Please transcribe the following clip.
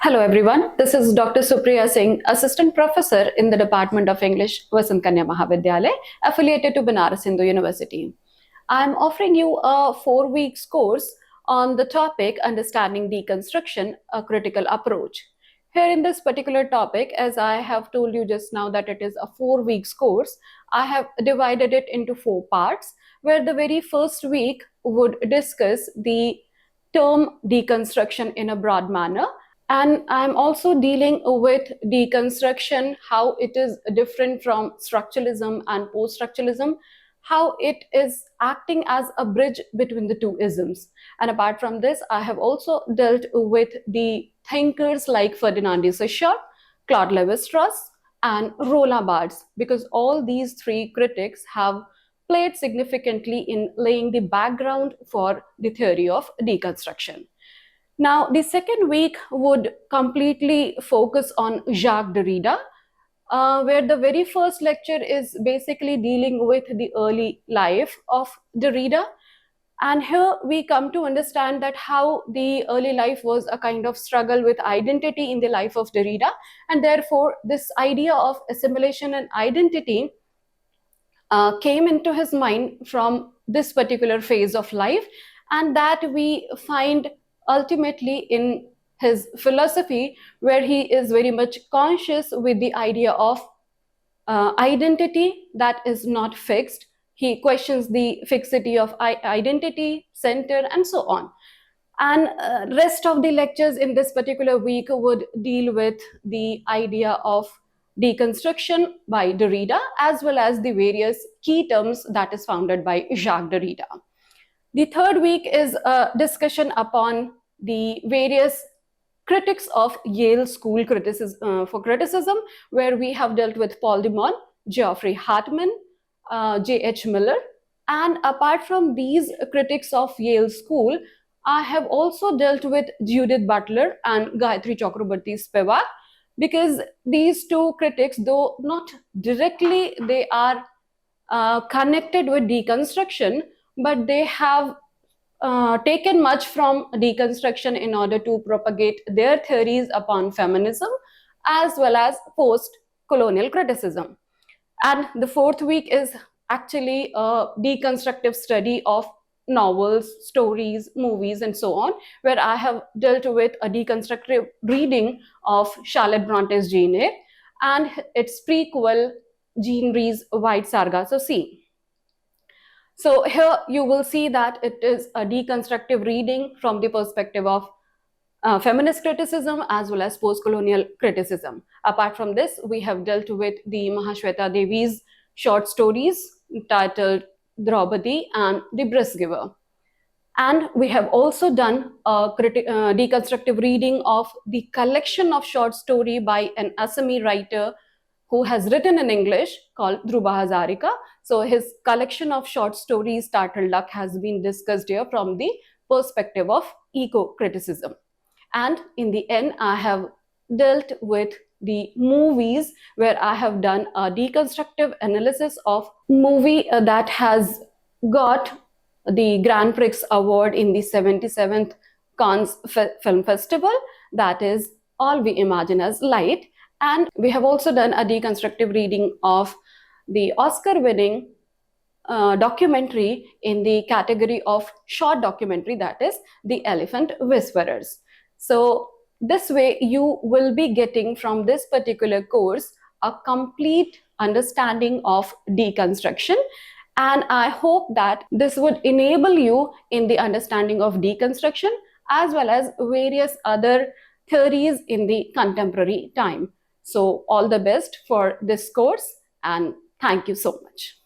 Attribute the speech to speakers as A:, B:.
A: Hello everyone, this is Dr. Supriya Singh, Assistant Professor in the Department of English, Vasant Kanya Mahavidyalaya, affiliated to Banaras Hindu University. I am offering you a 4 week course on the topic Understanding Deconstruction, a Critical Approach. Here in this particular topic, as I have told you just now that it is a 4 week course, I have divided it into 4 parts, where the very first week would discuss the term deconstruction in a broad manner. And I'm also dealing with deconstruction, how it is different from structuralism and post-structuralism, how it is acting as a bridge between the two isms. And apart from this, I have also dealt with the thinkers like Ferdinand de Saussure, Claude Lévi-Strauss, and Roland Barthes, because all these three critics have played significantly in laying the background for the theory of deconstruction. Now, the second week would completely focus on Jacques Derrida, where the very first lecture is basically dealing with the early life of Derrida. And here we come to understand that how the early life was a kind of struggle with identity in the life of Derrida. And therefore, this idea of assimilation and identity came into his mind from this particular phase of life, and that we find ultimately in his philosophy, where he is very much conscious with the idea of identity that is not fixed. He questions the fixity of identity, center, and so on. And rest of the lectures in this particular week would deal with the idea of deconstruction by Derrida, as well as the various key terms that is founded by Jacques Derrida. The third week is a discussion upon the various critics of Yale School criticism, where we have dealt with Paul de Man, Geoffrey Hartman, J.H. Miller. And apart from these critics of Yale School, I have also dealt with Judith Butler and Gayatri Chakraborty Spivak, because these two critics, though not directly they are connected with deconstruction, but they have taken much from deconstruction in order to propagate their theories upon feminism as well as post-colonial criticism. And the fourth week is actually a deconstructive study of novels, stories, movies, and so on, where I have dealt with a deconstructive reading of Charlotte Bronte's Jane Eyre and its prequel, Jean Rhys' White Sargasso Sea. So here you will see that it is a deconstructive reading from the perspective of feminist criticism as well as post-colonial criticism. Apart from this, we have dealt with the Mahashweta Devi's short stories titled Draupadi and The Brisk Giver. And we have also done a deconstructive reading of the collection of short story by an Assami writer who has written in English called Dhruva Hazarika. So his collection of short stories, Turtle Duck, has been discussed here from the perspective of eco-criticism. And in the end, I have dealt with the movies, where I have done a deconstructive analysis of movie that has got the Grand Prix Award in the 77th Cannes Film Festival, that is All We Imagine as Light. And we have also done a deconstructive reading of the Oscar-winning documentary in the category of short documentary, that is The Elephant Whisperers. So this way you will be getting from this particular course a complete understanding of deconstruction. And I hope that this would enable you in the understanding of deconstruction as well as various other theories in the contemporary time. So all the best for this course, and thank you so much.